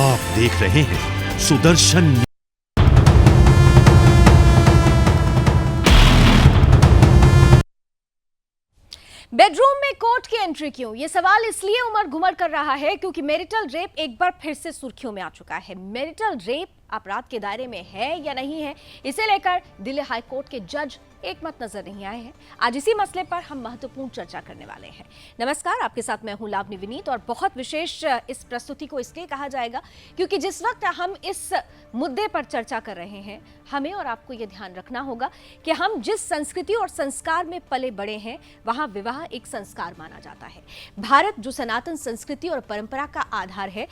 आप देख रहे हैं सुदर्शन। बेडरूम में कोर्ट की एंट्री क्यों? ये सवाल इसलिए उमड़ घुमड़ कर रहा है क्योंकि मैरिटल रेप एक बार फिर से सुर्खियों में आ चुका है। मैरिटल रेप अपराध के दायरे में है या नहीं है, इसे लेकर दिल्ली हाई कोर्ट के जज एक मत नजर नहीं आए हैं। आज इसी मसले पर हम महत्वपूर्ण चर्चा करने वाले हैं। नमस्कार, आपके साथ मैं हूं लावनी विनीत और बहुत विशेष इस प्रस्तुति को इसलिए कहा जाएगा क्योंकि जिस वक्त हम इस मुद्दे पर चर्चा कर रहे हैं, हमें और आपको यह ध्यान रखना होगा कि हम जिस संस्कृति और संस्कार में पले बड़े हैं, वहां विवाह एक संस्कार माना जाता है। भारत जो सनातन संस्कृति और परंपरा का आधार है,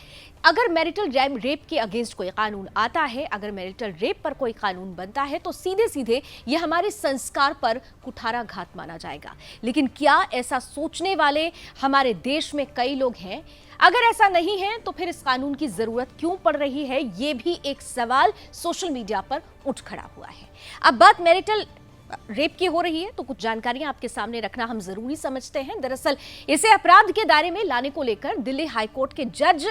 अगर मैरिटल रेप के अगेंस्ट कोई कानून आता है, अगर मैरिटल रेप पर कोई कानून बनता है, तो सीधे सीधे यह हमारे संस्कार पर कुठाराघात माना जाएगा। लेकिन क्या ऐसा सोचने वाले हमारे देश में कई लोग हैं? अगर ऐसा नहीं है तो फिर इस कानून की जरूरत क्यों पड़ रही है, ये भी एक सवाल सोशल मीडिया पर उठ खड़ा हुआ है। अब बात मैरिटल रेप की हो रही है तो कुछ जानकारियां आपके सामने रखना हम जरूरी समझते हैं। दरअसल इसे अपराध के दायरे में लाने को लेकर दिल्ली हाईकोर्ट के जज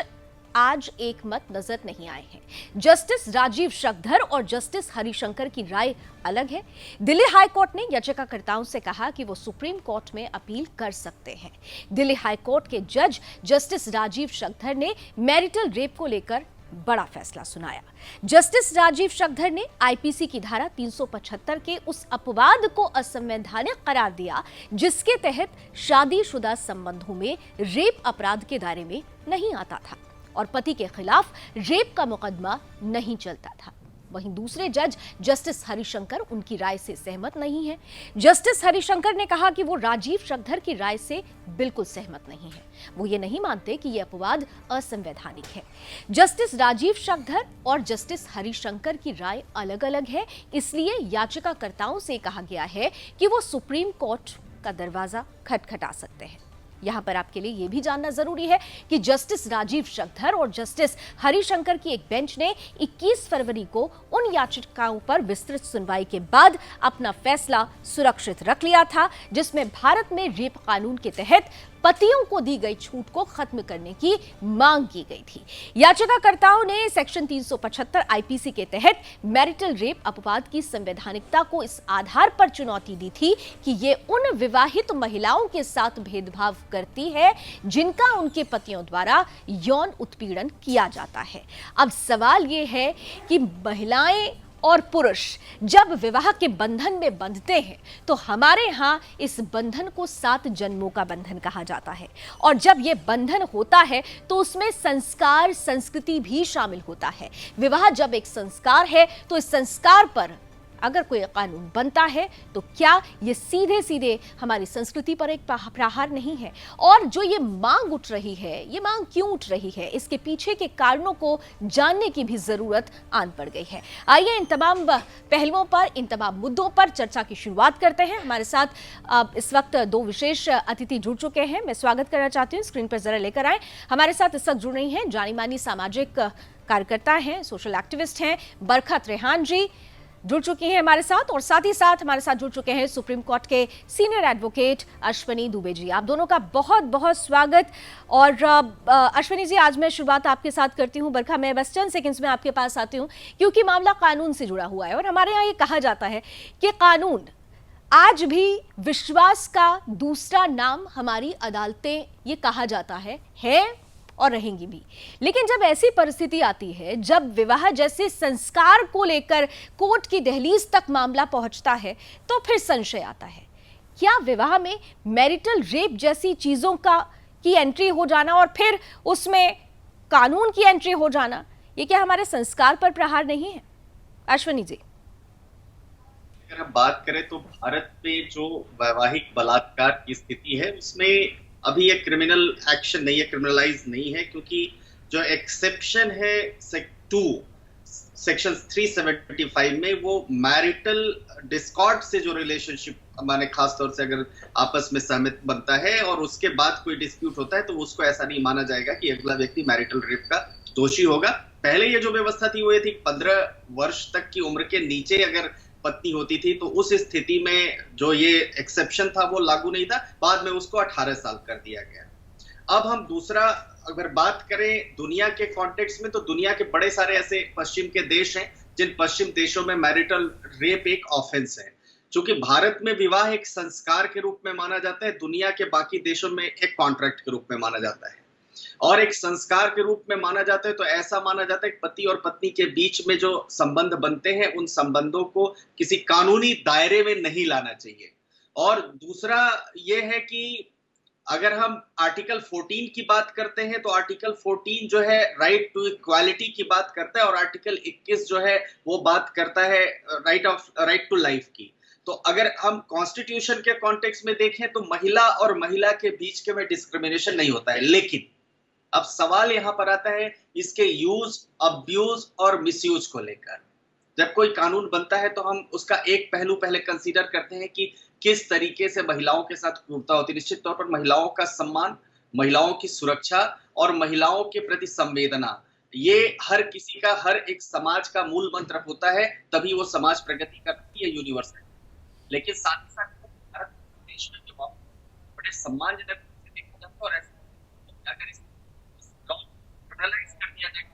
आज एक मत नजर नहीं आए हैं। जस्टिस राजीव शक्धर और जस्टिस हरिशंकर की राय अलग है। दिल्ली हाई कोर्ट ने याचिकाकर्ताओं से कहा कि वो सुप्रीम कोर्ट में अपील कर सकते हैं। दिल्ली हाई कोर्ट के जज जस्टिस राजीव शक्धर ने मैरिटल रेप को लेकर बड़ा फैसला सुनाया। जस्टिस राजीव शक्धर ने आईपीसी की धारा 375 के उस अपवाद को असंवैधानिक करार दिया जिसके तहत शादीशुदा संबंधों में रेप अपराध के दायरे में नहीं आता था और पति के खिलाफ रेप का मुकदमा नहीं चलता था। वहीं दूसरे जज जस्टिस हरिशंकर उनकी राय से सहमत नहीं है। जस्टिस हरिशंकर ने कहा कि वो राजीव शक्धर की राय से बिल्कुल सहमत नहीं है। वो ये नहीं मानते कि यह अपवाद असंवैधानिक है। जस्टिस राजीव शक्धर और जस्टिस हरिशंकर की राय अलग अलग है, इसलिए याचिकाकर्ताओं से कहा गया है कि वो सुप्रीम कोर्ट का दरवाजा खटखटा सकते हैं। यहां पर आपके लिए यह भी जानना जरूरी है कि जस्टिस राजीव शक्धर और जस्टिस हरिशंकर की एक बेंच ने 21 फरवरी को उन याचिकाओं पर विस्तृत सुनवाई के बाद अपना फैसला सुरक्षित रख लिया था, जिसमें भारत में रेप कानून के तहत पतियों को दी गई छूट को खत्म करने की मांग की गई थी। याचिकाकर्ताओं ने सेक्शन 375 आईपीसी के तहत मैरिटल रेप अपवाद की संवैधानिकता को इस आधार पर चुनौती दी थी कि ये उन विवाहित महिलाओं के साथ भेदभाव करती है जिनका उनके पतियों द्वारा यौन उत्पीड़न किया जाता है। अब सवाल ये है कि महिलाएं और पुरुष जब विवाह के बंधन में बंधते हैं तो हमारे यहाँ इस बंधन को 7 जन्मों का बंधन कहा जाता है और जब ये बंधन होता है तो उसमें संस्कार संस्कृति भी शामिल होता है। विवाह जब एक संस्कार है तो इस संस्कार पर अगर कोई कानून बनता है तो क्या ये सीधे सीधे हमारी संस्कृति पर एक प्रहार नहीं है? और जो ये मांग उठ रही है, ये मांग क्यों उठ रही है, इसके पीछे के कारणों को जानने की भी जरूरत आन पड़ गई है। आइए इन तमाम पहलुओं पर, इन तमाम मुद्दों पर चर्चा की शुरुआत करते हैं। हमारे साथ इस वक्त 2 विशेष अतिथि जुड़ चुके हैं। मैं स्वागत करना चाहती हूँ, स्क्रीन पर जरा लेकर आए। हमारे साथ इस वक्त जुड़ रही हैं जानी मानी सामाजिक कार्यकर्ता हैं, सोशल एक्टिविस्ट हैं बरखत रेहान जी जुड़ चुकी हैं हमारे साथ, और साथ ही साथ हमारे साथ जुड़ चुके हैं सुप्रीम कोर्ट के सीनियर एडवोकेट अश्विनी दुबे जी। आप दोनों का बहुत बहुत स्वागत। और अश्विनी जी, आज मैं शुरुआत आपके साथ करती हूं। बरखा, मैं बस चंद सेकंड्स में आपके पास आती हूं क्योंकि मामला कानून से जुड़ा हुआ है और हमारे यहाँ ये कहा जाता है कि कानून आज भी विश्वास का दूसरा नाम हमारी अदालतें ये कहा जाता है और रहेंगी भी। लेकिन जब ऐसी परिस्थिति आती है, जब विवाह जैसे संस्कार को लेकर कोर्ट की दहलीज तक मामला पहुंचता है, तो फिर संशय आता है, क्या विवाह में मैरिटल रेप जैसी चीजों की एंट्री हो जाना और फिर उसमें कानून की एंट्री हो जाना, ये क्या हमारे संस्कार पर प्रहार नहीं है? अश्विनी जी, अगर हम बात करें तो भारत में जो वैवाहिक बलात्कार की स्थिति है उसमें अभी ये क्रिमिनल एक्शन नहीं है, क्रिमिनलाइज नहीं है, क्योंकि जो एक्सेप्शन है सेक्शन 375 में वो मैरिटल डिस्कॉर्ड से जो रिलेशनशिप माने खास तौर से अगर आपस में सहमत बनता है और उसके बाद कोई डिस्प्यूट होता है तो उसको ऐसा नहीं माना जाएगा कि अगला व्यक्ति मैरिटल रेप का दोषी होगा। पहले ये जो व्यवस्था थी वो ये थी 15 वर्ष तक की उम्र के नीचे अगर पत्नी होती थी तो उस स्थिति में जो ये एक्सेप्शन था वो लागू नहीं था, बाद में उसको 18 साल कर दिया गया। अब हम दूसरा अगर बात करें दुनिया के कॉन्टेक्स्ट में, तो दुनिया के बड़े सारे ऐसे पश्चिम के देश हैं जिन पश्चिम देशों में मैरिटल रेप एक ऑफेंस है। चूंकि भारत में विवाह एक संस्कार के रूप में माना जाता है, दुनिया के बाकी देशों में एक कॉन्ट्रैक्ट के रूप में माना जाता है। और एक संस्कार के रूप में माना जाता है तो ऐसा माना जाता है कि पति और पत्नी के बीच में जो संबंध बनते हैं उन संबंधों को किसी कानूनी दायरे में नहीं लाना चाहिए। और दूसरा ये है कि अगर हम आर्टिकल 14 की बात करते हैं तो आर्टिकल 14 जो है राइट टू इक्वालिटी की बात करता है, और आर्टिकल 21 जो है वो बात करता है राइट टू लाइफ की। तो अगर हम कॉन्स्टिट्यूशन के कॉन्टेक्स्ट में देखें तो महिला और महिला के बीच के में डिस्क्रिमिनेशन नहीं होता है। लेकिन अब सवाल यहां पर आता है इसके यूज, अब्यूज और मिसयूज को लेकर। जब कोई कानून बनता है तो हम उसका एक पहलू पहले कंसीडर करते हैं कि किस तरीके से महिलाओं के साथ क्रूरता होती है। निश्चित तौर पर महिलाओं का सम्मान, महिलाओं की सुरक्षा और महिलाओं के प्रति संवेदना, ये हर किसी का, हर एक समाज का मूल मंत्र होता है, तभी वो समाज प्रगति करती है, यूनिवर्सल। लेकिन साथ ही साथ भारत देश में जो बड़े सम्मानजनक देखा जाता है, और ऐसे अगर इसको क्रिमिनलाइज कर दिया जाए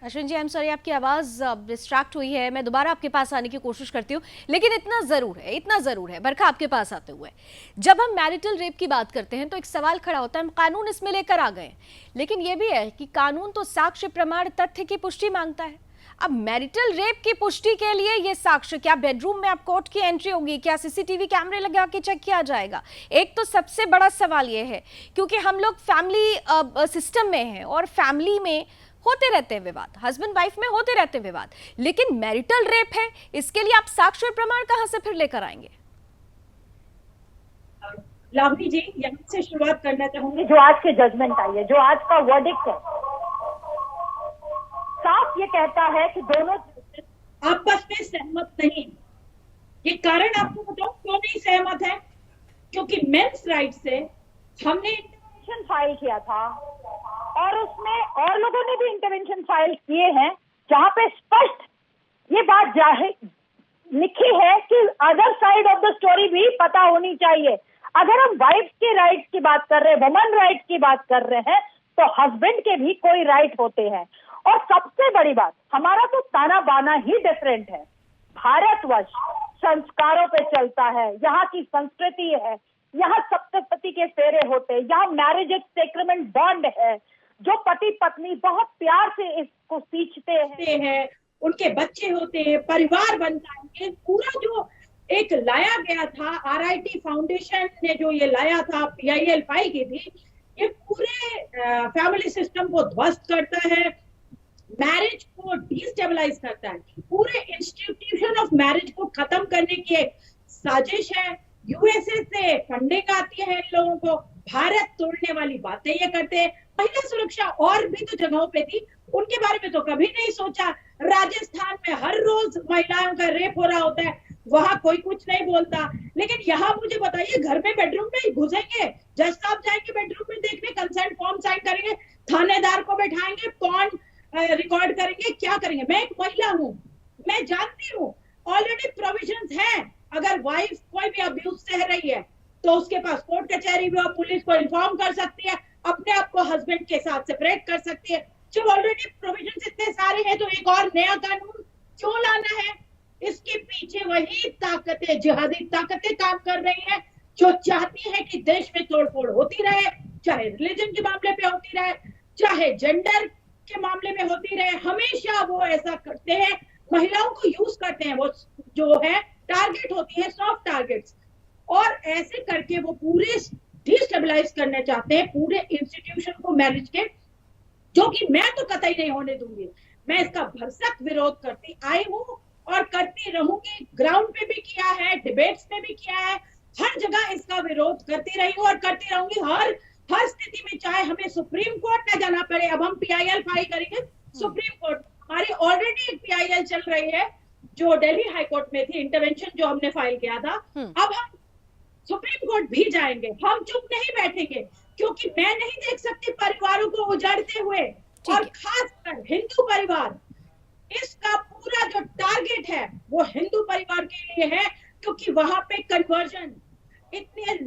अश्विन जी, आई एम सॉरी, आपकी आवाज़ डिस्ट्रैक्ट हुई है। मैं दोबारा आपके पास आने की कोशिश करती हूँ, लेकिन इतना ज़रूर है बरखा आपके पास आते हुए, जब हम मैरिटल रेप की बात करते हैं तो एक सवाल खड़ा होता है, हम कानून इसमें लेकर आ गए, लेकिन ये भी है कि कानून तो साक्ष्य, प्रमाण, तथ्य की पुष्टि मांगता है। अब मैरिटल रेप की पुष्टि के लिए ये साक्ष्य, क्या बेडरूम में आप कोर्ट की एंट्री होगी, क्या सीसीटीवी कैमरे लगा के चेक किया जाएगा? एक तो सबसे बड़ा सवाल ये है, क्योंकि हम लोग फैमिली सिस्टम में हैं और फैमिली में होते रहते हैं विवाद, हस्बैंड वाइफ में होते रहते हैं विवाद, लेकिन मैरिटल रेप है, इसके लिए आप साक्ष्य और प्रमाण कहां से फिर लेकर आएंगे? लावनी जी, यहाँ से शुरुआत करना चाहूंगी। जो आज के जजमेंट आई है, जो आज का वर्डिक्ट है, साफ ये कहता है कि दोनों आपस में सहमत नहीं। ये कारण आपको बताओ क्यों नहीं सहमत है? क्योंकि मेंस राइट से हमने इंटरवेंशन फाइल किया था और उसमें और लोगों ने भी इंटरवेंशन फाइल किए हैं, जहां पे स्पष्ट ये बात लिखी है कि other side of the story भी पता होनी चाहिए। अगर हम वाइफ के राइट्स की बात कर रहे हैं, वुमन राइट्स की बात कर रहे हैं, तो हस्बैंड के भी कोई राइट होते हैं। और सबसे बड़ी बात, हमारा तो ताना बाना ही डिफरेंट है। भारतवर्ष संस्कारों पे चलता है, यहाँ की संस्कृति है, यहाँ सप्तपति के फेरे होते हैं, यहाँ मैरिज एक सेक्रेमेंट बॉन्ड है, जो पति पत्नी बहुत प्यार से इसको सींचते हैं, उनके बच्चे होते हैं, परिवार बनता है। पूरा जो एक लाया गया था, RIT फाउंडेशन ने जो ये लाया था, PIL पाई की थी, ये पूरे फैमिली सिस्टम को ध्वस्त करता है, मैरिज को डिस्टेबलाइज करता है, पूरे इंस्टीट्यूशन ऑफ मैरिज को खत्म करने की एक साजिश है। USA से फंडिंग आती है इन लोगों को, भारत तोड़ने वाली बातें ये करते हैं। महिला सुरक्षा और भी तो जगहों पे थी, उनके बारे में तो कभी नहीं सोचा। राजस्थान में हर रोज महिलाओं का रेप हो रहा होता है, वहां कोई कुछ नहीं बोलता। लेकिन यहाँ मुझे बताइए, घर में बेडरूम में घुसेंगे, जज साहब जाएंगे बेडरूम में देखने, कंसेंट फॉर्म साइन करेंगे, थानेदार को बैठाएंगे, पॉन रिकॉर्ड करेंगे, क्या करेंगे? मैं एक महिला हूँ, मैं जानती हूँ ऑलरेडी प्रोविजंस हैं। अगर वाइफ कोई भी अब्यूज सह रही है तो उसके पास कोर्ट कचहरी भी, पुलिस को इन्फॉर्म कर सकती है, अपने आप को हस्बैंड के साथ सेपरेट कर सकती है। जब ऑलरेडी प्रोविजंस इतने सारे हैं तो एक और नया कानून क्यों लाना है? इसके पीछे वही ताकतें, जिहादी ताकतें काम कर रही हैं, जो चाहती है कि देश में तोड़फोड़ होती रहे, चाहे रिलीजन के मामले पे होती रहे, चाहे जेंडर के मामले में होती रहे। हमेशा वो ऐसा करते हैं, महिलाओं को यूज करते हैं, वो जो है टारगेट होती है, सॉफ्ट टारगेट्स, और ऐसे करके वो पूरे डिस्टेबलाइज करना चाहते हैं पूरे इंस्टीट्यूशन को, मैरिज के, जो कि मैं तो कतई नहीं होने दूंगी। मैं इसका भरसक विरोध करती आई हूँ और करती रहूंगी। ग्राउंड पे भी किया है, डिबेट्स में भी किया है, हर जगह इसका विरोध करती रही हूँ और करती रहूंगी, हर स्थिति में, चाहे हमें सुप्रीम कोर्ट न जाना पड़े। अब हम PIL फाइल करेंगे सुप्रीम कोर्ट, हमारी ऑलरेडी एक PIL चल रही है जो दिल्ली हाई कोर्ट में थी, इंटरवेंशन जो हमने फाइल किया था। अब हम सुप्रीम कोर्ट भी जाएंगे, हम चुप नहीं बैठेंगे, क्योंकि मैं नहीं देख सकती परिवारों को उजाड़ते हुए, और खासकर हिंदू परिवार। इसका पूरा जो टारगेट है वो हिंदू परिवार के लिए है, क्योंकि वहां पे कन्वर्जन, इतने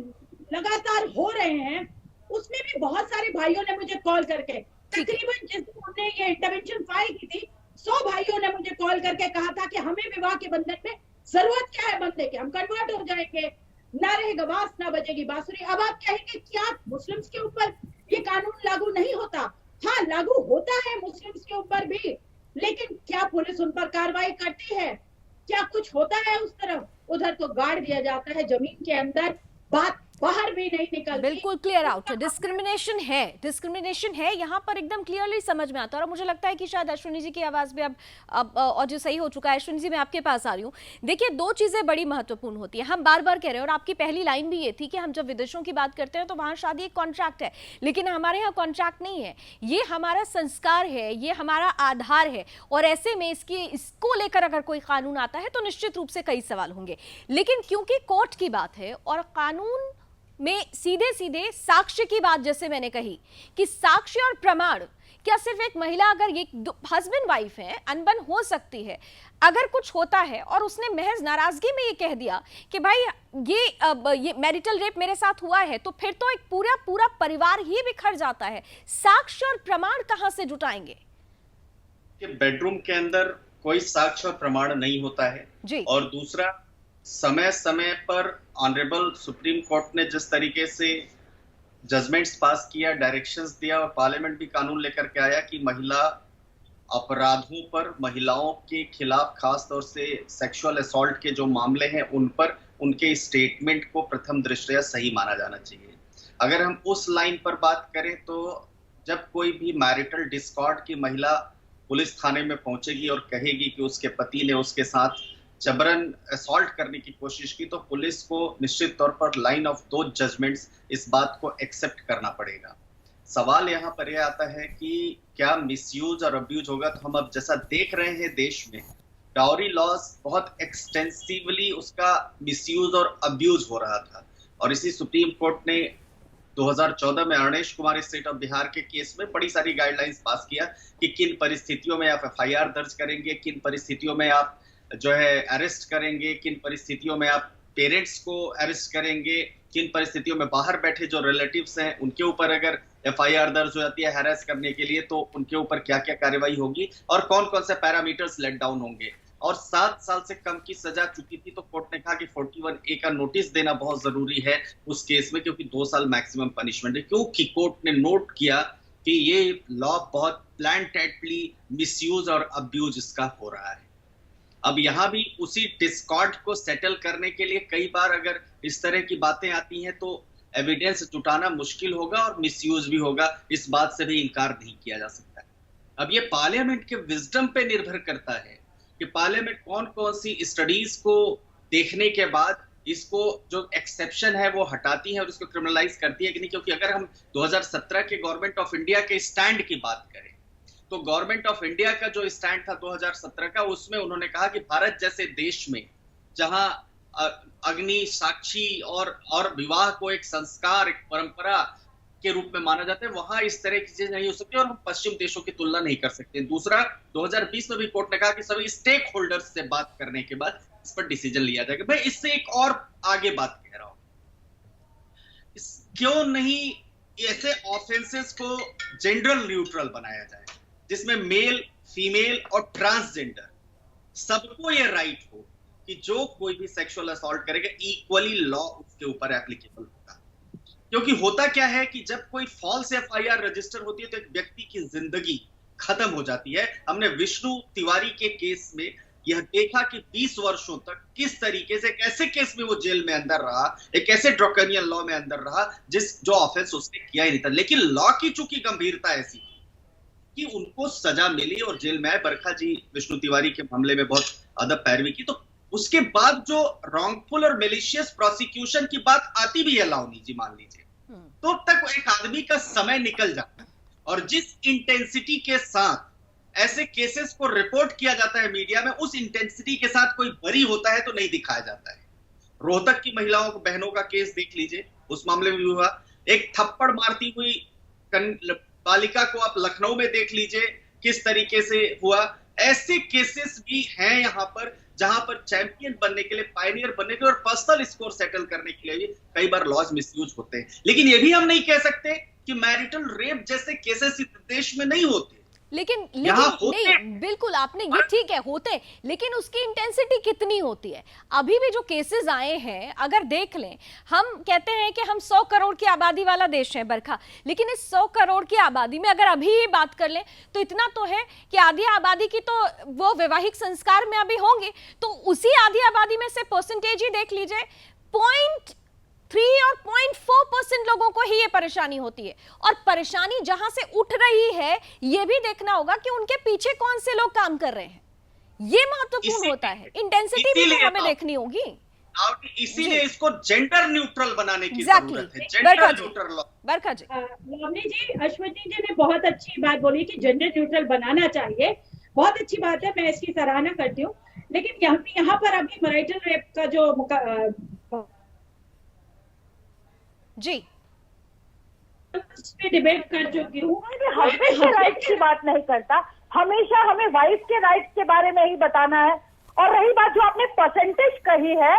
लगातार हो रहे हैं, उसमें भी बहुत सारे भाइयों ने मुझे कॉल करके, तकरीबन जिस दिन हमने ये इंटरवेंशन फाइल की थी, 100 भाइयों ने मुझे कॉल करके कहा था कि हमें विवाह के बंधन में जरूरत क्या है बंधे के, हम कन्वर्ट हो जाएंगे, ना रहेगा बांस ना बजेगी बांसुरी। अब आप कहेंगे क्या मुस्लिम्स के ऊपर ये कानून लागू नहीं होता? हाँ, लागू होता है मुस्लिम्स के ऊपर भी, लेकिन क्या पुलिस उन पर कार्रवाई करती है? क्या कुछ होता है उस तरफ? उधर तो गाड़ दिया जाता है जमीन के अंदर, बात बाहर भी नहीं निकलती। बिल्कुल क्लियर आउट, डिस्क्रिमिनेशन है यहाँ पर, एकदम क्लियरली समझ में आता है। और मुझे लगता है कि शायद अश्विनी जी की आवाज भी अब ऑडियो सही हो चुका है। अश्विनी जी, मैं आपके पास आ रही हूँ। देखिए, दो चीजें बड़ी महत्वपूर्ण होती है, हम बार बार कह रहे हैं, और आपकी पहली लाइन भी ये थी कि हम जब विदेशों की बात करते हैं तो वहां शादी एक कॉन्ट्रैक्ट है, लेकिन हमारे यहाँ कॉन्ट्रैक्ट नहीं है, ये हमारा संस्कार है, ये हमारा आधार है। और ऐसे में इसको लेकर अगर कोई कानून आता है तो निश्चित रूप से कई सवाल होंगे। लेकिन क्योंकि कोर्ट की बात है और कानून में सीधे सीधे साक्ष्य की बात, जैसे मैंने कही कि साक्ष्य और प्रमाण, क्या सिर्फ एक महिला, अगर ये हस्बैंड वाइफ है, अनबन हो सकती है, अगर कुछ होता है और उसने महज नाराजगी में ये कह दिया कि भाई ये मैरिटल रेप मेरे साथ हुआ है, तो फिर तो एक पूरा परिवार ही बिखर जाता है। साक्ष्य और प्रमाण कहां से जुटाएंगे? बेडरूम के अंदर कोई साक्ष्य और प्रमाण नहीं होता है जी। और दूसरा, समय समय पर ऑनरेबल सुप्रीम कोर्ट ने जिस तरीके से जजमेंट्स पास किया, डायरेक्शंस दिया, और पार्लियामेंट भी कानून लेकर के आया कि महिला अपराधों पर, महिलाओं के खिलाफ खास तौर से सेक्सुअल असॉल्ट के जो मामले हैं उन पर उनके स्टेटमेंट को प्रथम दृष्टया सही माना जाना चाहिए। अगर हम उस लाइन पर बात करें तो जब कोई भी मैरिटल डिस्कॉर्ड की महिला पुलिस थाने में पहुंचेगी और कहेगी कि उसके पति ने उसके साथ जबरन असॉल्ट करने की कोशिश की, तो पुलिस को निश्चित तौर पर लाइन ऑफ दो जजमेंट्स इस बात को एक्सेप्ट करना पड़ेगा। सवाल यहाँ पर यह आता है कि क्या मिसयूज और अब्यूज होगा? तो हम अब जैसा देख रहे हैं देश में डाउरी लॉज बहुत एक्सटेंसिवली उसका मिसयूज और अब्यूज हो रहा था, और इसी सुप्रीम कोर्ट ने 2014 में अरणेश कुमार स्टेट ऑफ बिहार के केस में बड़ी सारी गाइडलाइंस पास किया कि किन परिस्थितियों में आप FIR दर्ज करेंगे, किन परिस्थितियों में आप जो है अरेस्ट करेंगे, किन परिस्थितियों में आप पेरेंट्स को अरेस्ट करेंगे, किन परिस्थितियों में बाहर बैठे जो रिलेटिव्स हैं उनके ऊपर अगर FIR दर्ज हो जाती है हैरेस करने के लिए तो उनके ऊपर क्या क्या कार्रवाई होगी और कौन कौन से पैरामीटर्स लेट डाउन होंगे। और 7 साल से कम की सजा चुकी थी तो कोर्ट ने कहा कि 41A का नोटिस देना बहुत जरूरी है उस केस में, क्योंकि 2 साल मैक्सिमम पनिशमेंट है, क्योंकि कोर्ट ने नोट किया कि ये लॉ बहुत प्लांटेडली मिसयूज और अब्यूज इसका हो रहा है। अब यहाँ भी उसी डिस्कॉर्ड को सेटल करने के लिए कई बार अगर इस तरह की बातें आती हैं तो एविडेंस जुटाना मुश्किल होगा और मिसयूज भी होगा, इस बात से भी इनकार नहीं किया जा सकता। अब ये पार्लियामेंट के विजडम पे निर्भर करता है कि पार्लियामेंट कौन कौन सी स्टडीज को देखने के बाद इसको जो एक्सेप्शन है वो हटाती है और इसको क्रिमिनलाइज करती है कि नहीं। क्योंकि अगर हम 2017 के गवर्नमेंट ऑफ इंडिया के स्टैंड की बात करें तो गवर्नमेंट ऑफ इंडिया का जो स्टैंड था 2017 का, उसमें उन्होंने कहा कि भारत जैसे देश में जहां अग्नि साक्षी और विवाह को एक संस्कार, एक परंपरा के रूप में माना जाता है, वहां इस तरह की चीज नहीं हो सकती और हम पश्चिम देशों की तुलना नहीं कर सकते। दूसरा, 2020 में भी कोर्ट ने कहा कि सभी स्टेक होल्डर्स से बात करने के बाद इस पर डिसीजन लिया जाएगा। मैं इससे एक और आगे बात कह रहा हूं, क्यों नहीं ऐसे ऑफेंसेस को जेंडर न्यूट्रल बनाया जाए जिसमें मेल, फीमेल और ट्रांसजेंडर सबको ये राइट हो कि जो कोई भी सेक्सुअल असॉल्ट करेगा इक्वली लॉ उसके ऊपर एप्लीकेबल होगा। क्योंकि होता क्या है कि जब कोई फॉल्स FIR रजिस्टर होती है तो एक व्यक्ति की जिंदगी खत्म हो जाती है। हमने विष्णु तिवारी के केस में यह देखा कि 20 वर्षों तक किस तरीके से एक ऐसे केस में वो जेल में अंदर रहा, एक ऐसे ड्रैकोनियन लॉ में अंदर रहा जो ऑफेंस उसने किया ही नहीं था, लेकिन लॉ की चूंकि गंभीरता ऐसी कि उनको सजा मिली और जेल में आए। बरखा जी विष्णु तिवारी के मामले में बहुत अदब पैरवी की, तो उसके बाद जो रॉन्गफुल और मेलिशियस प्रोसिक्यूशन की बात आती भी है लावनी जी, मान लीजिए, तो तक एक आदमी का समय निकल जाता है और जिस इंटेंसिटी के साथ ऐसे केसेस को रिपोर्ट किया जाता है मीडिया में, उस इंटेंसिटी के साथ कोई बरी होता है तो नहीं दिखाया जाता है। रोहतक की महिलाओं बहनों का केस देख लीजिए, उस मामले में भी हुआ। एक थप्पड़ मारती हुई बालिका को आप लखनऊ में देख लीजिए किस तरीके से हुआ। ऐसे केसेस भी हैं यहाँ पर जहां पर चैंपियन बनने के लिए, पायनियर बनने के लिए और पर्सनल स्कोर सेटल करने के लिए भी कई बार लॉज मिसयूज होते हैं। लेकिन ये भी हम नहीं कह सकते कि मैरिटल रेप जैसे केसेस इस देश में नहीं होते। लेकिन होते नहीं, बिल्कुल आपने ये ठीक है होते, लेकिन उसकी इंटेंसिटी कितनी होती है? अभी भी जो केसेस आए हैं अगर देख लें, हम कहते हैं कि हम 100 करोड़ की आबादी वाला देश है बरखा, लेकिन इस 100 करोड़ की आबादी में अगर अभी ही बात कर लें तो इतना तो है कि आधी आबादी की तो वो वैवाहिक संस्कार में अभी होंगे, तो उसी आधी आबादी में से परसेंटेज ही देख लीजिए, 0.3 और 0.4% लोगों को ही ये परेशानी होती है। और परेशानी जहां से उठ रही है ये भी देखना होगा कि उनके पीछे कौन से लोग काम कर रहे हैं, ये महत्वपूर्ण होता है। इंटेंसिटी भी तो हमें देखनी होगी, इसीलिए इसको जेंडर न्यूट्रल बनाने की जरूरत है। Gender neutral. बरखा जी, लावनी जी, अश्वनी जी ने बहुत अच्छी बात बोली कि जेंडर न्यूट्रल बनाना चाहिए, बहुत अच्छी बात है, मैं इसकी सराहना करती हूँ। लेकिन यहाँ पर अभी मैरिटल रेप का जो जी पे डिबेट कर चुकी हूँ। हस्बैंड के राइट्स की बात नहीं करता, हमेशा हमें वाइफ के राइट्स के बारे में ही बताना है। और रही बात जो आपने परसेंटेज कही है,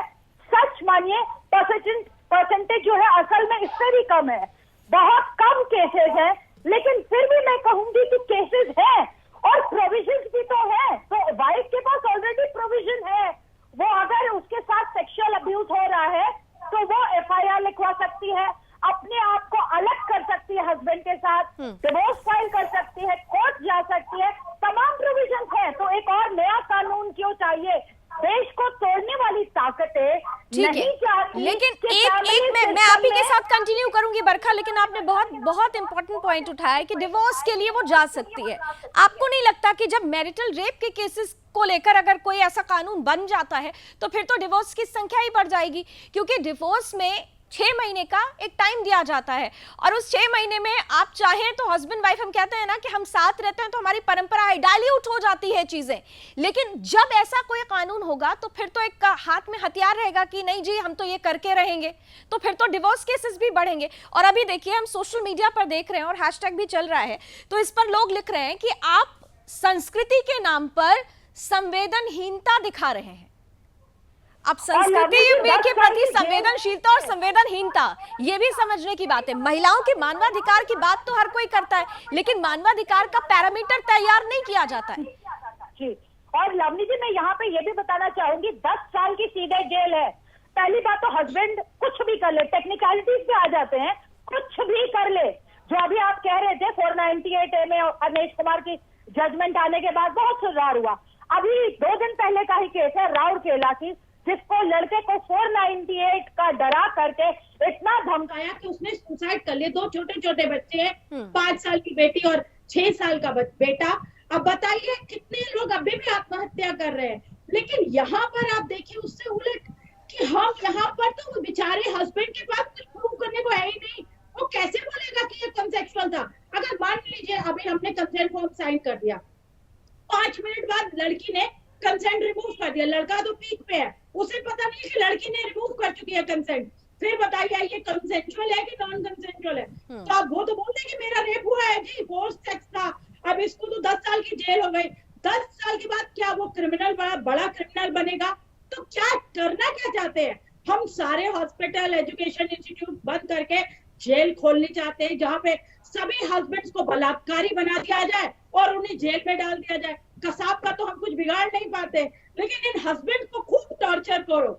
सच मानिए परसेंटेज जो है असल में इससे भी कम है, बहुत कम केसेस हैं, लेकिन फिर भी मैं कहूंगी कि केसेस हैं और प्रोविजन भी तो है। तो वाइफ के पास ऑलरेडी प्रोविजन है, वो अगर उसके साथ सेक्सुअल अब्यूज हो रहा है तो वो एफआईआर लिखवा सकती है, अपने आप को अलग कर सकती है हस्बैंड के साथ, डिवोर्स फाइल कर सकती है, कोर्ट जा सकती है, तमाम प्रोविजन है। तो एक और नया कानून क्यों चाहिए? देश को तोड़ने वाली ताकतें नहीं चाहती। लेकिन एक मैं आप ही के साथ कंटिन्यू करूंगी बरखा, लेकिन आपने बहुत इंपॉर्टेंट पॉइंट उठाया है कि डिवोर्स के लिए वो जा सकती है। आपको नहीं लगता कि जब मैरिटल रेप के केसेस को लेकर अगर कोई ऐसा कानून बन जाता है तो फिर तो डिवोर्स की संख्या ही बढ़ जाएगी? क्योंकि डिवोर्स में 6 महीने का एक टाइम दिया जाता है और उस 6 महीने में आप चाहें तो हस्बैंड वाइफ, हम कहते हैं ना कि हम साथ रहते हैं तो हमारी परंपरा डाइल्यूट हो जाती है चीजें, लेकिन जब ऐसा कोई कानून होगा तो फिर तो एक हाथ में हथियार रहेगा कि नहीं जी हम तो ये करके रहेंगे, तो फिर तो डिवोर्स केसेस भी बढ़ेंगे। और अभी देखिए हम सोशल मीडिया पर देख रहे हैं और हैशटैग भी चल रहा है, तो इस पर लोग लिख रहे हैं कि आप संस्कृति के नाम पर संवेदनहीनता दिखा रहे हैं। अब संस्कृति के प्रति संवेदनशीलता और संवेदनहीनता ये भी समझने की बात है। महिलाओं के मानवाधिकार की बात तो हर कोई करता है, लेकिन मानवाधिकार का पैरामीटर तैयार नहीं किया जाता है। जी, और लवनी जी मैं यहाँ पे ये भी बताना चाहूंगी, 10 साल की सीधे जेल है। पहली बात तो हस्बैंड कुछ भी कर ले, टेक्निकलिटीज पे आ जाते हैं, कुछ भी कर ले। जो अभी आप कह रहे थे 498A में अवनीश कुमार की जजमेंट आने के बाद बहुत सुधार हुआ। अभी 2 दिन पहले का ही केस है राउरकेला की, जिसको लड़के को 498 का डरा करके इतना धमकाया कि उसने सुसाइड कर लिया। 2 छोटे छोटे बच्चे हैं, 5 साल की बेटी और 6 साल का बेटा। अब बताइए कितने लोग अभी भी आत्महत्या कर रहे हैं। लेकिन यहाँ पर आप देखिए उससे उलट कि हम यहाँ पर तो बेचारे हस्बैंड के पास कुछ प्रूव करने को है ही नहीं, वो कैसे बोलेगा कि ये कंसेक्सुअल था? अगर मान लीजिए अभी हमने कंसेंट फॉर्म साइन कर दिया, 5 मिनट बाद लड़की ने कंसेंट रिमूव कर दिया, लड़का तो पीक पे है, उसे पता नहीं कि लड़की ने रिमूव कर चुकी है कंसेंट, फिर बताइए ये कंसेंचुअल है कि नॉन कंसेंचुअल है? तो आप वो तो बोलते कि मेरा रेप हुआ है जी, फोर्स सेक्स था, अब इसको तो 10 साल की जेल हो गई। 10 साल के बाद क्या वो क्रिमिनल बड़ा क्रिमिनल बनेगा? तो क्या करना क्या चाहते हैं हम? सारे हॉस्पिटल, एजुकेशन इंस्टीट्यूट बंद करके जेल खोलनी चाहते हैं जहाँ पे सभी हस्बैंड्स को बलात्कारी बना दिया जाए और उन्हें जेल में डाल दिया जाए। कसाब का तो हम कुछ बिगाड़ नहीं पाते, लेकिन इन हस्बैंड को खूब टॉर्चर करो।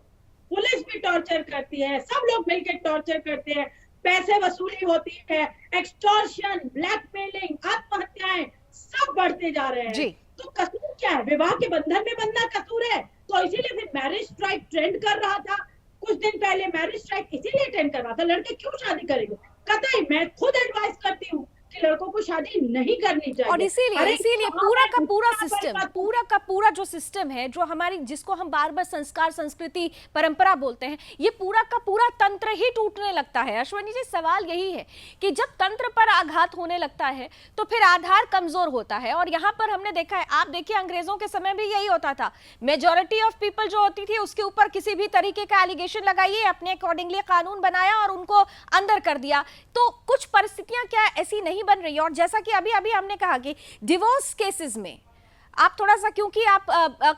पुलिस भी टॉर्चर करती है, सब लोग मिलकर टॉर्चर करते हैं, पैसे वसूली होती है, एक्सटॉर्शन, ब्लैकमेलिंग, आत्महत्याएं सब बढ़ते जा रहे हैं। तो कसूर क्या है? विवाह के बंधन में बंधना कसूर है? तो इसीलिए फिर मैरिज स्ट्राइक ट्रेंड कर रहा था कुछ दिन पहले। मैरिज स्ट्राइक इसीलिए ट्रेंड कर रहा था, लड़के क्यों शादी करेंगे? कतई मैं खुद एडवाइस करती हूँ कि लड़कों को शादी नहीं करनी चाहिए। और इसीलिए पूरा का पूरा जो सिस्टम है, जो हमारी, जिसको हम बार बार संस्कार, संस्कृति, परंपरा बोलते हैं, ये पूरा का पूरा तंत्र ही टूटने लगता है। अश्वनी जी, सवाल यही है कि जब तंत्र पर आघात होने लगता है तो फिर आधार कमजोर होता है। और यहाँ पर हमने देखा है, आप देखिए अंग्रेजों के समय भी यही होता था, मेजॉरिटी ऑफ पीपल जो होती थी उसके ऊपर किसी भी तरीके का एलिगेशन लगाइए, अपने अकॉर्डिंगली कानून बनाया और उनको अंदर कर दिया। तो कुछ परिस्थितियां क्या ऐसी नहीं बन रही है? और जैसा कि अभी हमने कहा कि डिवोर्स केसेस में आप थोड़ा सा, क्योंकि आप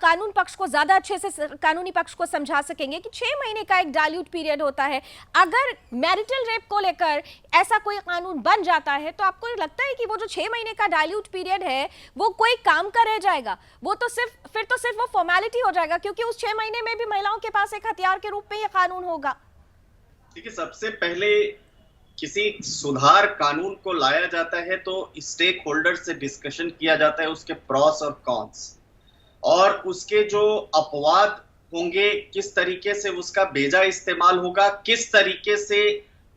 कानून पक्ष को ज्यादा अच्छे से कानूनी पक्ष को समझा सकेंगे कि 6 महीने का एक डाइल्यूट पीरियड होता है। अगर मैरिटल रेप को लेकर ऐसा कोई कानून बन जाता है तो आपको लगता है कि वो जो 6 महीने का डाइल्यूट पीरियड है वो कोई काम का रह जाएगा? वो तो सिर्फ वो फॉर्मेलिटी हो जाएगा, क्योंकि उस 6 महीने में भी महिलाओं के पास एक हथियार के रूप में ये कानून होगा। देखिए, सबसे पहले किसी सुधार कानून को लाया जाता है तो स्टेक होल्डर से डिस्कशन किया जाता है, उसके प्रॉस और कॉन्स, और उसके जो अपवाद होंगे किस तरीके से उसका बेजा इस्तेमाल होगा, किस तरीके से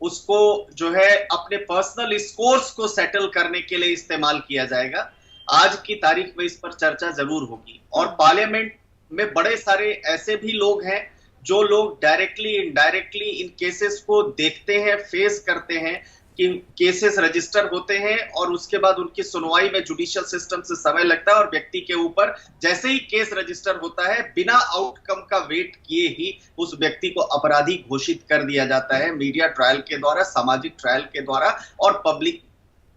उसको जो है अपने पर्सनल स्कोर्स को सेटल करने के लिए इस्तेमाल किया जाएगा। आज की तारीख में इस पर चर्चा जरूर होगी, और पार्लियामेंट में बड़े सारे ऐसे भी लोग हैं जो लोग डायरेक्टली इनडायरेक्टली इन केसेस को देखते हैं, फेस करते हैं कि केसेस रजिस्टर होते हैं और उसके बाद उनकी सुनवाई में जुडिशियल सिस्टम से समय लगता है, और व्यक्ति के ऊपर जैसे ही केस रजिस्टर होता है बिना आउटकम का वेट किए ही उस व्यक्ति को अपराधी घोषित कर दिया जाता है, मीडिया ट्रायल के द्वारा, सामाजिक ट्रायल के द्वारा और पब्लिक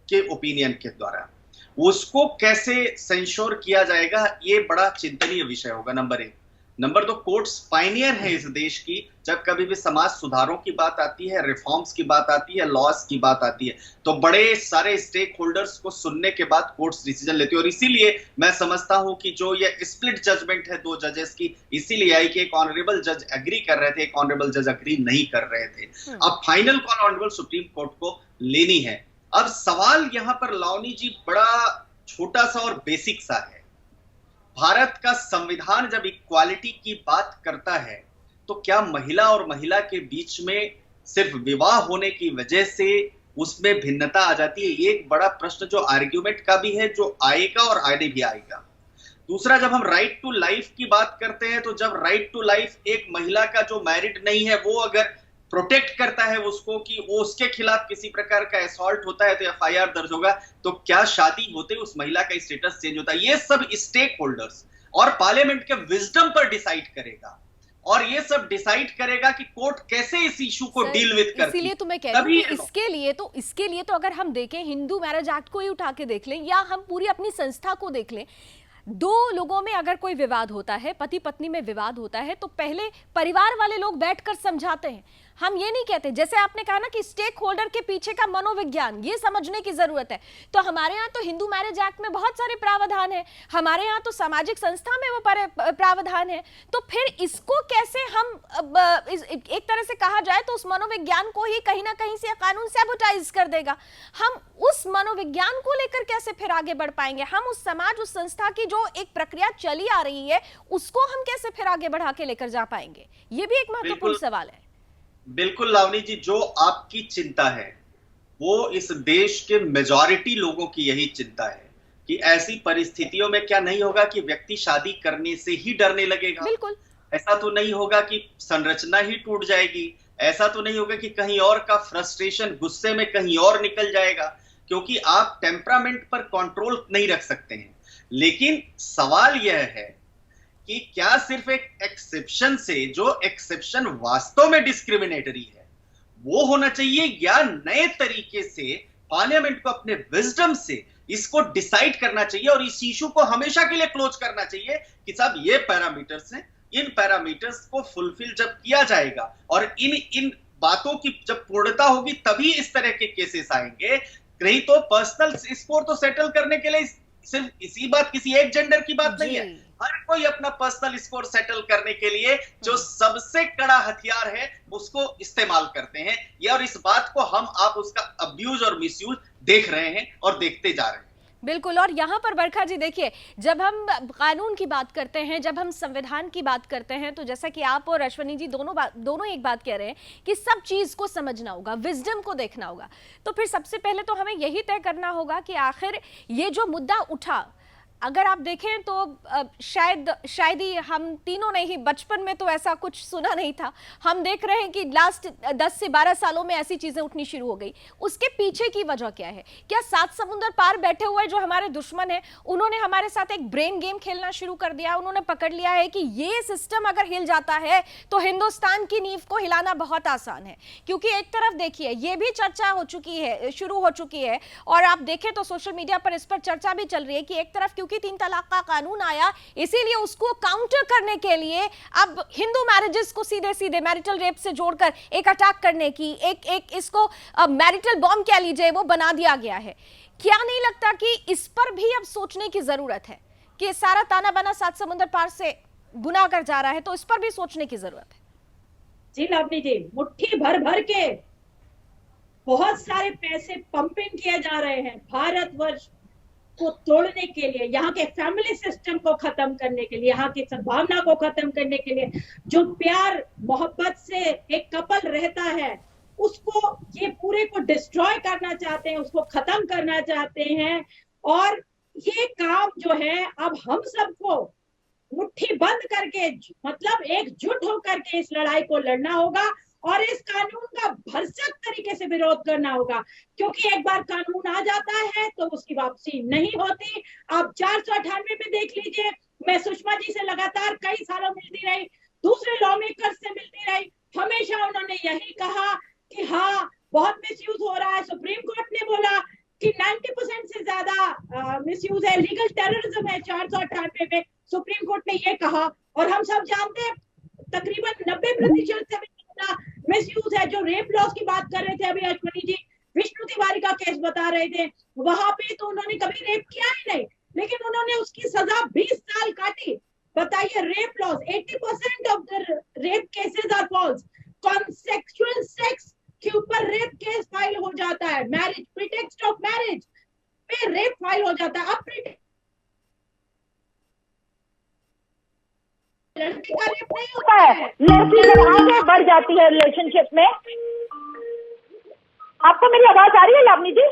के ओपिनियन के द्वारा। उसको कैसे सेंश्योर किया जाएगा, ये बड़ा चिंतनीय विषय होगा, नंबर 1। नंबर 2, कोर्ट्स पायनियर है इस देश की। जब कभी भी समाज सुधारों की बात आती है, रिफॉर्म्स की बात आती है, लॉस की बात आती है, तो बड़े सारे स्टेक होल्डर्स को सुनने के बाद कोर्ट्स डिसीजन लेती है। और इसीलिए मैं समझता हूं कि जो ये स्प्लिट जजमेंट है 2 जजेस की, इसीलिए आई कि एक ऑनरेबल जज एग्री कर रहे थे, एक ऑनरेबल जज एग्री नहीं कर रहे थे। अब final call honourable supreme court को लेनी है। अब सवाल यहां पर लावनी जी बड़ा छोटा सा और बेसिक सा है। भारत का संविधान जब इक्वालिटी की बात करता है तो क्या महिला और महिला के बीच में सिर्फ विवाह होने की वजह से उसमें भिन्नता आ जाती है? ये एक बड़ा प्रश्न जो आर्ग्यूमेंट का भी है, जो आएगा और आगे भी आएगा। दूसरा, जब हम राइट टू लाइफ की बात करते हैं तो जब राइट टू लाइफ एक महिला का जो मैरिड नहीं है वो अगर प्रोटेक्ट करता है उसको कि वो उसके खिलाफ किसी प्रकार का असॉल्ट होता है तो एफआईआर दर्ज होगा, तो क्या शादी होते उस महिला का स्टेटस चेंज होता है? ये सब स्टेक होल्डर्स और पार्लियामेंट के विजडम पर डिसाइड करेगा, और ये सब डिसाइड करेगा कि कोर्ट कैसे इस इशू को डील विद करती है। इसीलिए तो मैं कह रही हूं कि इसके लिए तो अगर हम देखें, हिंदू मैरिज एक्ट को ही उठा के देख लें या हम पूरी अपनी संस्था को देख लें, 2 लोगों में अगर कोई विवाद होता है, पति पत्नी में विवाद होता है, तो पहले परिवार वाले लोग बैठकर समझाते हैं। हम ये नहीं कहते, जैसे आपने कहा ना कि स्टेक होल्डर के पीछे का मनोविज्ञान ये समझने की जरूरत है। तो हमारे यहाँ तो हिंदू मैरिज एक्ट में बहुत सारे प्रावधान है, हमारे यहाँ तो सामाजिक संस्था में वो प्रावधान है, तो फिर इसको कैसे हम एक तरह से कहा जाए तो उस मनोविज्ञान को ही कहीं ना कहीं से कानून सैबोटाइज कर देगा। हम उस मनोविज्ञान को लेकर कैसे फिर आगे बढ़ पाएंगे? हम उस समाज, उस संस्था की जो एक प्रक्रिया चली आ रही है उसको हम कैसे फिर आगे बढ़ा के लेकर जा पाएंगे? ये भी एक महत्वपूर्ण सवाल है। बिल्कुल लावनी जी, जो आपकी चिंता है वो इस देश के मेजॉरिटी लोगों की यही चिंता है कि ऐसी परिस्थितियों में क्या नहीं होगा कि व्यक्ति शादी करने से ही डरने लगेगा। बिल्कुल ऐसा तो नहीं होगा कि संरचना ही टूट जाएगी, ऐसा तो नहीं होगा कि कहीं और का फ्रस्ट्रेशन गुस्से में कहीं और निकल जाएगा, क्योंकि आप टेम्परामेंट पर कंट्रोल नहीं रख सकते हैं। लेकिन सवाल यह है कि क्या सिर्फ एक एक्सेप्शन से, जो एक्सेप्शन वास्तव में डिस्क्रिमिनेटरी है, वो होना चाहिए, या नए तरीके से पार्लियामेंट को अपने विजडम से इसको डिसाइड करना चाहिए और इस इशू को हमेशा के लिए क्लोज करना चाहिए कि साहब ये पैरामीटर्स हैं, इन पैरामीटर्स को फुलफिल जब किया जाएगा और इन बातों की जब पूर्णता होगी तभी इस तरह के केसेस आएंगे। नहीं तो पर्सनल स्कोर तो सेटल करने के लिए सिर्फ इसी बात, किसी एक जेंडर की बात नहीं है, हर कोई अपना पर्सनल स्कोर सेटल करने के लिए जो सबसे कड़ा हथियार है उसको इस्तेमाल करते हैं। ये और इस बात को हम आप उसका अब्यूज और मिसयूज देख रहे हैं और देखते जा रहे हैं। बिल्कुल। और यहाँ पर बरखा जी देखिए, जब हम कानून की बात करते हैं, जब हम संविधान की बात करते हैं, तो जैसा कि आप और अश्वनी जी दोनों एक बात कह रहे हैं कि सब चीज को समझना होगा, विजडम को देखना होगा। तो फिर सबसे पहले तो हमें यही तय करना होगा कि आखिर ये जो मुद्दा उठा, अगर आप देखें तो शायद ही हम तीनों ने ही बचपन में तो ऐसा कुछ सुना नहीं था। हम देख रहे हैं कि लास्ट 10 से 12 सालों में ऐसी चीजें उठनी शुरू हो गई। उसके पीछे की वजह क्या है? क्या 7 समुंदर पार बैठे हुए जो हमारे दुश्मन हैं उन्होंने हमारे साथ एक ब्रेन गेम खेलना शुरू कर दिया? उन्होंने पकड़ लिया है कि ये सिस्टम अगर हिल जाता है तो हिंदुस्तान की नींव को हिलाना बहुत आसान है। क्योंकि एक तरफ देखिए ये भी चर्चा हो चुकी है, शुरू हो चुकी है, और आप देखें तो सोशल मीडिया पर इस पर चर्चा भी चल रही है कि एक तरफ क्योंकि 3 तलाक का कानून आया, इसीलिए उसको काउंटर करने के लिए अब हिंदू मैरिजेस को सीधे सीधे मैरिटल रेप से जोड़कर एक अटैक करने की, एक इसको मैरिटल बॉम्ब कह लीजिए, वो बना दिया गया है। क्या नहीं लगता कि इस पर भी अब सोचने की जरूरत है कि सारा ताना बाना 7 समुंदर पार से गुनाह कर जा रहा है, तो इस पर भी सोचने की जरूरत है। जी लावनी जी, मुट्ठी भर भर के बहुत सारे पैसे पंपिंग किए जा रहे हैं भारतवर्ष को तोड़ने के लिए, यहाँ के फैमिली सिस्टम को खत्म करने के लिए, यहाँ की सद्भावना को खत्म करने के लिए। जो प्यार मोहब्बत से एक कपल रहता है उसको ये पूरे को डिस्ट्रॉय करना चाहते हैं, उसको खत्म करना चाहते हैं। और ये काम जो है अब हम सबको मुट्ठी बंद करके, मतलब एकजुट होकर के इस लड़ाई को लड़ना होगा और इस कानून का भरसक तरीके से विरोध करना होगा, क्योंकि एक बार कानून आ जाता है तो उसकी वापसी नहीं होती। आप 498 में देख लीजिए, मैं सुषमा जी से लगातार कई सालों मिलती रही, दूसरे लॉ मेकर्स से मिलती रही, हमेशा उन्होंने यही कहा कि हाँ बहुत मिसयूज हो रहा है। सुप्रीम कोर्ट ने बोला कि 90% से ज्यादा मिसयूज है, लीगल टेररिज्म है 498 में, सुप्रीम कोर्ट ने ये कहा। और हम सब जानते हैं तकरीबन 90% से भी ज्यादा मिसयूज है। जो रेप लॉस की बात कर रहे थे अभी अश्वनी जी, विष्णु तिवारी का केस बता रहे थे, वहां पे तो उन्होंने कभी रेप किया ही नहीं, लेकिन उन्होंने उसकी सजा 20 साल काटी। बताइए, rape laws 80% of the rape cases are false. Consensual sex के ऊपर रेप केस फाइल हो जाता है, मैरिज, प्रीटेक्स्ट ऑफ मैरिज पे रेप फाइल हो जाता है। अब लड़की का रेप नहीं होता है, लड़की जब आगे बढ़ जाती है रिलेशनशिप में। आपको मेरी आवाज आ रही है लावनी जी?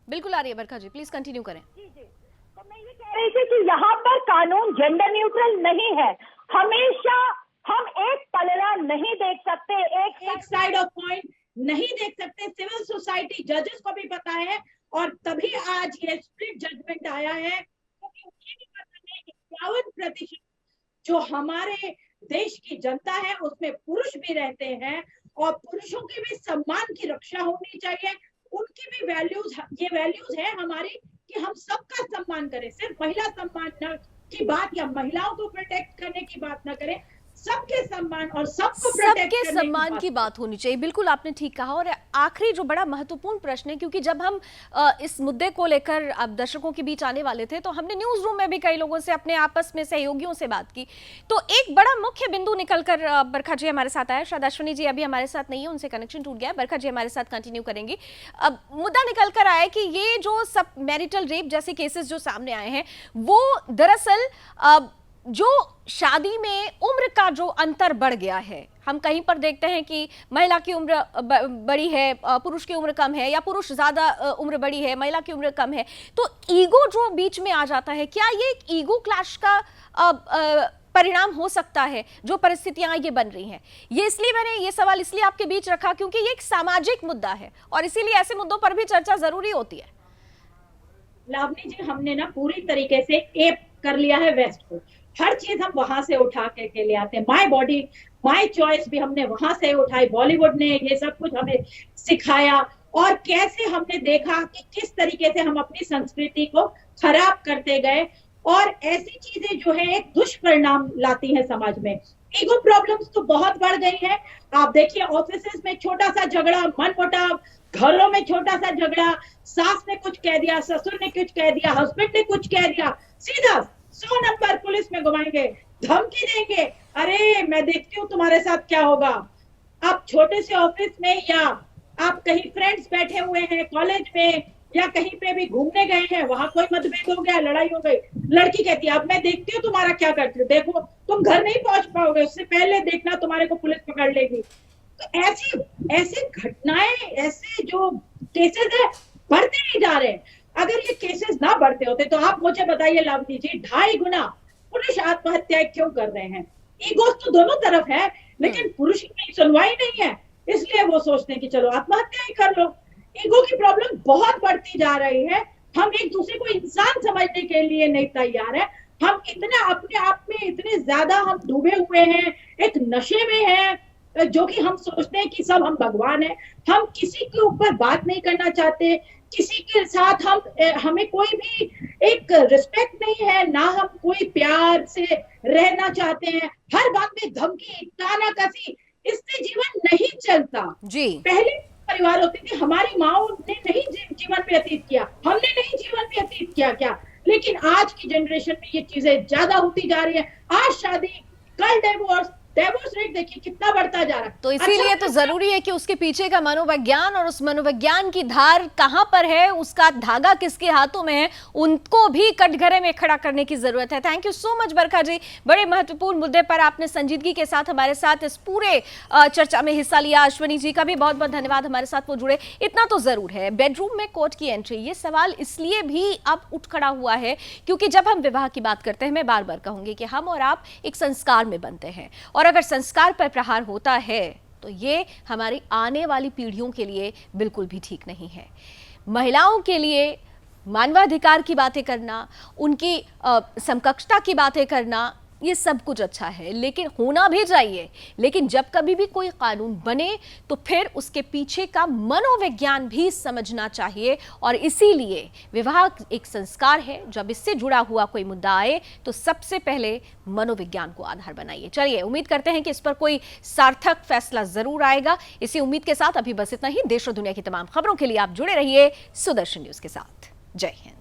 बिल्कुल आ रही है बरखा जी, प्लीज कंटिन्यू करें। तो मैं ये कह रही थी कि यहाँ पर कानून जेंडर न्यूट्रल नहीं है। हमेशा हम एक पलड़ा नहीं देख सकते, एक साइड ऑफ पॉइंट नहीं देख सकते। सिविल सोसाइटी जजेस को भी पता है, और तभी आज ये स्प्लिट जजमेंट आया है, क्योंकि उन्हें भी पता है कि 51% जो हमारे देश की जनता है उसमें पुरुष भी रहते हैं, और पुरुषों के भी सम्मान की रक्षा होनी चाहिए। उनकी भी वैल्यूज, ये वैल्यूज है हमारी कि हम सबका सम्मान करें, सिर्फ महिला सम्मान की बात या महिलाओं को प्रोटेक्ट करने की बात ना करें, सबके सम्मान और सबके सम्मान की बात होनी चाहिए। बिल्कुल आपने ठीक कहा। और आखिरी जो बड़ा महत्वपूर्ण प्रश्न है, क्योंकि जब हम इस मुद्दे को लेकर अब दर्शकों के बीच आने वाले थे, तो हमने न्यूज रूम में भी कई लोगों से, अपने आपस में सहयोगियों से बात की, तो एक बड़ा मुख्य बिंदु निकलकर बरखा जी हमारे साथ आया। शायद अश्विनी जी अभी हमारे साथ नहीं है, उनसे कनेक्शन टूट गया। बरखा जी हमारे साथ कंटिन्यू करेंगी। अब मुद्दा निकल कर आया कि ये जो सब मैरिटल रेप जैसे केसेस जो सामने आए हैं, वो दरअसल जो शादी में उम्र का जो अंतर बढ़ गया है, हम कहीं पर देखते हैं कि महिला की उम्र बड़ी है, पुरुष की उम्र कम है, या पुरुष ज्यादा उम्र बड़ी है, महिला की उम्र कम है, तो ईगो जो बीच में आ जाता है, क्या ये एक ईगो क्लैश का परिणाम हो सकता है जो परिस्थितियां ये बन रही हैं? ये इसलिए मैंने ये सवाल इसलिए आपके बीच रखा क्योंकि ये एक सामाजिक मुद्दा है, और इसीलिए ऐसे मुद्दों पर भी चर्चा जरूरी होती है। लावनी जी, हमने ना पूरी तरीके से एप कर लिया है वेस्ट को, हर चीज हम वहां से उठा के ले आते हैं। माय बॉडी माय चॉइस भी हमने वहां से उठाई, बॉलीवुड ने ये सब कुछ हमें सिखाया, और कैसे हमने देखा कि किस तरीके से हम अपनी संस्कृति को खराब करते गए, और ऐसी चीजें जो है एक दुष्परिणाम लाती हैं समाज में। ईगो प्रॉब्लम्स तो बहुत बढ़ गई है। आप देखिए, ऑफिसेस में छोटा सा झगड़ा, मनमुटाव, घरों में छोटा सा झगड़ा, सास ने कुछ कह दिया, ससुर ने कुछ कह दिया, हस्बैंड ने कुछ कह दिया, सीधा 100 नंबर पुलिस में घुमाएंगे, धमकी देंगे, अरे मैं देखती हूँ तुम्हारे साथ क्या होगा। आप छोटे से ऑफिस में, या आप कहीं फ्रेंड्स बैठे हुए हैं कॉलेज में, या कहीं पे भी घूमने गए हैं, वहां कोई मतभेद हो गया, लड़ाई हो गई, लड़की कहती है अब मैं देखती हूँ तुम्हारा क्या करती हो, देखो तुम घर नहीं पहुंच पाओगे, उससे पहले देखना तुम्हारे को पुलिस पकड़ लेगी। तो ऐसी घटनाएं, ऐसे जो केसेस है बढ़ते ही जा रहे हैं। अगर ये केसेस ना बढ़ते होते तो आप मुझे बताइए लावनी जी, 2.5 गुना पुरुष आत्महत्याएं क्यों कर रहे हैं? ईगो तो दोनों तरफ है, लेकिन पुरुष की सुनवाई नहीं है, इसलिए वो सोचते हैं कि चलो आत्महत्या ही कर लो। ईगो की प्रॉब्लम बहुत बढ़ती जा रही है। हम एक दूसरे को इंसान समझने के लिए नहीं तैयार है। हम इतना अपने आप में इतने ज्यादा हम डूबे हुए हैं, एक नशे में हैं, जो कि हम सोचते हैं कि सब हम भगवान हैं। हम किसी के ऊपर बात नहीं करना चाहते, किसी के साथ हमें कोई भी एक रिस्पेक्ट नहीं है, ना हम कोई प्यार से रहना चाहते हैं, हर बात में धमकी, तानाकसी, इससे जीवन नहीं चलता। जी पहले परिवार होते थे, हमारी माओ ने नहीं जीवन व्यतीत किया, हमने नहीं जीवन व्यतीत किया क्या? लेकिन आज की जनरेशन में ये चीजें ज्यादा होती जा रही है। आज शादी, कल डिवोर्स रेट देखिए कितना बढ़ता जा रहा है। तो इसीलिए तो जरूरी है कि उसके पीछे का मनोविज्ञान और उस मनोविज्ञान की धार कहां पर है, उसका धागा किसके हाथों में है, उनको भी कटघरे में खड़ा करने की जरूरत है। थैंक यू सो मच बरखा जी, बड़े महत्वपूर्ण मुद्दे पर आपने संजीदगी के साथ हमारे साथ इस पूरे चर्चा में हिस्सा लिया। अश्विनी जी का भी बहुत बहुत धन्यवाद, हमारे साथ वो जुड़े। इतना तो जरूर है, बेडरूम में कोर्ट की एंट्री, ये सवाल इसलिए भी अब उठ खड़ा हुआ है क्योंकि जब हम विवाह की बात करते हैं, मैं बार बार कहूंगी कि हम और आप एक संस्कार में बनते हैं, और अगर संस्कार पर प्रहार होता है तो ये हमारी आने वाली पीढ़ियों के लिए बिल्कुल भी ठीक नहीं है। महिलाओं के लिए मानवाधिकार की बातें करना, उनकी समकक्षता की बातें करना, ये सब कुछ अच्छा है, लेकिन होना भी चाहिए। लेकिन जब कभी भी कोई कानून बने तो फिर उसके पीछे का मनोविज्ञान भी समझना चाहिए, और इसीलिए विवाह एक संस्कार है। जब इससे जुड़ा हुआ कोई मुद्दा आए तो सबसे पहले मनोविज्ञान को आधार बनाइए। चलिए, उम्मीद करते हैं कि इस पर कोई सार्थक फैसला जरूर आएगा। इसी उम्मीद के साथ अभी बस इतना ही। देश और दुनिया की तमाम खबरों के लिए आप जुड़े रहिए सुदर्शन न्यूज के साथ। जय हिंद।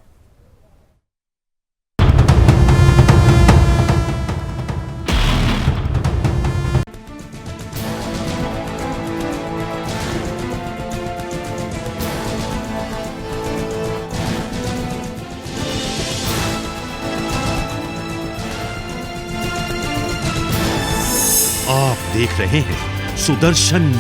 आप देख रहे हैं सुदर्शन